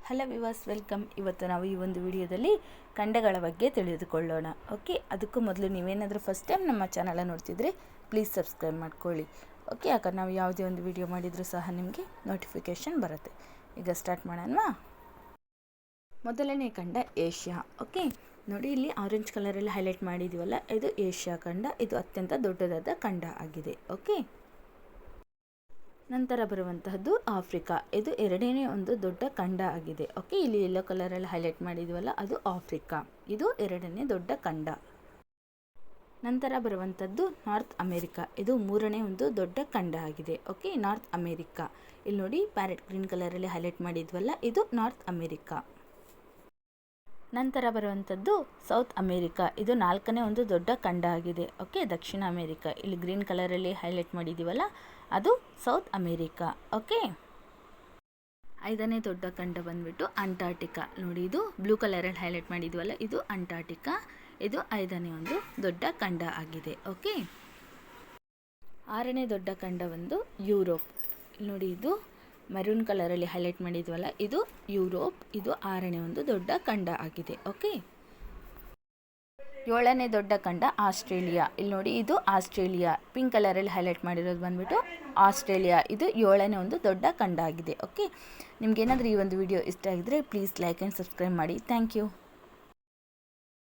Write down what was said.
Hello viewers, welcome. ಇವತ್ತು ನಾವು ಈ ಒಂದು ವಿಡಿಯೋದಲ್ಲಿ ಖಂಡಗಳ ಬಗ್ಗೆ ತಿಳಿದುಕೊಳ್ಳೋಣ. ಓಕೆ, ಅದಕ್ಕೂ ಮೊದಲು ನೀವೇನಾದರೂ ಫಸ್ಟ್ ಟೈಮ್ ನಮ್ಮ ಚಾನಲ್ ನೋಡ್ತಿದ್ರೆ ಪ್ಲೀಸ್ ಸಬ್ಸ್ಕ್ರೈಬ್ ಮಾಡ್ಕೊಳ್ಳಿ. ಓಕೆ, ಯಾಕಂದ್ರೆ ನಾವು ಯಾವುದೇ ಒಂದು ವಿಡಿಯೋ ಮಾಡಿದರೂ ಸಹ ನಿಮಗೆ ನೋಟಿಫಿಕೇಷನ್ ಬರುತ್ತೆ. ಈಗ ಸ್ಟಾರ್ಟ್ ಮಾಡೋಣವಾ? ಮೊದಲನೇ ಖಂಡ ಏಷ್ಯಾ. ಓಕೆ, ನೋಡಿ ಇಲ್ಲಿ ಆರೆಂಜ್ ಕಲರಲ್ಲಿ ಹೈಲೈಟ್ ಮಾಡಿದ್ದೀವಲ್ಲ, ಇದು ಏಷ್ಯಾ ಖಂಡ. ಇದು ಅತ್ಯಂತ ದೊಡ್ಡದಾದ ಖಂಡ ಆಗಿದೆ. ಓಕೆ, ನಂತರ ಬರುವಂತಹದ್ದು ಆಫ್ರಿಕಾ. ಇದು ಎರಡನೇ ಒಂದು ದೊಡ್ಡ ಖಂಡ ಆಗಿದೆ. ಓಕೆ, ಇಲ್ಲಿ ಯೆಲ್ಲೋ ಕಲರಲ್ಲಿ ಹೈಲೈಟ್ ಮಾಡಿದ್ವಲ್ಲ, ಅದು ಆಫ್ರಿಕಾ. ಇದು ಎರಡನೇ ದೊಡ್ಡ ಖಂಡ. ನಂತರ ಬರುವಂಥದ್ದು ನಾರ್ತ್ ಅಮೇರಿಕಾ. ಇದು ಮೂರನೇ ಒಂದು ದೊಡ್ಡ ಖಂಡ ಆಗಿದೆ. Okay, north America. ಇಲ್ಲಿ ನೋಡಿ ಪ್ಯಾರೆಟ್ ಗ್ರೀನ್ ಕಲರಲ್ಲಿ ಹೈಲೈಟ್ ಮಾಡಿದ್ವಲ್ಲ, ಇದು ನಾರ್ತ್ ಅಮೇರಿಕಾ. ನಂತರ ಬರುವಂಥದ್ದು ಸೌತ್ ಅಮೇರಿಕಾ. ಇದು ನಾಲ್ಕನೇ ಒಂದು ದೊಡ್ಡ ಖಂಡ ಆಗಿದೆ. ಓಕೆ, ದಕ್ಷಿಣ ಅಮೇರಿಕಾ. ಇಲ್ಲಿ ಗ್ರೀನ್ ಕಲರಲ್ಲಿ ಹೈಲೈಟ್ ಮಾಡಿದ್ದೀವಲ್ಲ, ಅದು ಸೌತ್ ಅಮೇರಿಕಾ. ಓಕೆ, ಐದನೇ ದೊಡ್ಡ ಖಂಡ ಬಂದ್ಬಿಟ್ಟು ಅಂಟಾರ್ಟಿಕಾ. ನೋಡಿ, ಇದು ಬ್ಲೂ ಕಲರಲ್ಲಿ ಹೈಲೈಟ್ ಮಾಡಿದ್ವಲ್ಲ, ಇದು ಅಂಟಾರ್ಟಿಕಾ. ಇದು ಐದನೇ ಒಂದು ದೊಡ್ಡ ಖಂಡ ಆಗಿದೆ. ಓಕೆ, ಆರನೇ ದೊಡ್ಡ ಖಂಡ ಒಂದು ಯುರೋಪ್. ನೋಡಿ, ಇದು ಮೆರೂನ್ ಕಲರಲ್ಲಿ ಹೈಲೈಟ್ ಮಾಡಿದ್ವಲ್ಲ, ಇದು ಯುರೋಪ್. ಇದು ಆರನೇ ಒಂದು ದೊಡ್ಡ ಖಂಡ ಆಗಿದೆ. ಓಕೆ, ಏಳನೇ ದೊಡ್ಡ ಖಂಡ ಆಸ್ಟ್ರೇಲಿಯಾ. ಇಲ್ಲಿ ನೋಡಿ, ಇದು ಆಸ್ಟ್ರೇಲಿಯಾ. ಪಿಂಕ್ ಕಲರಲ್ಲಿ ಹೈಲೈಟ್ ಮಾಡಿರೋದು ಬಂದ್ಬಿಟ್ಟು ಆಸ್ಟ್ರೇಲಿಯಾ. ಇದು ಏಳನೇ ಒಂದು ದೊಡ್ಡ ಖಂಡ ಆಗಿದೆ. ಓಕೆ, ನಿಮ್ಗೇನಾದರೂ ಈ ಒಂದು ವಿಡಿಯೋ ಇಷ್ಟ ಆಗಿದ್ರೆ ಪ್ಲೀಸ್ ಲೈಕ್ ಆ್ಯಂಡ್ ಸಬ್ಸ್ಕ್ರೈಬ್ ಮಾಡಿ. Thank you.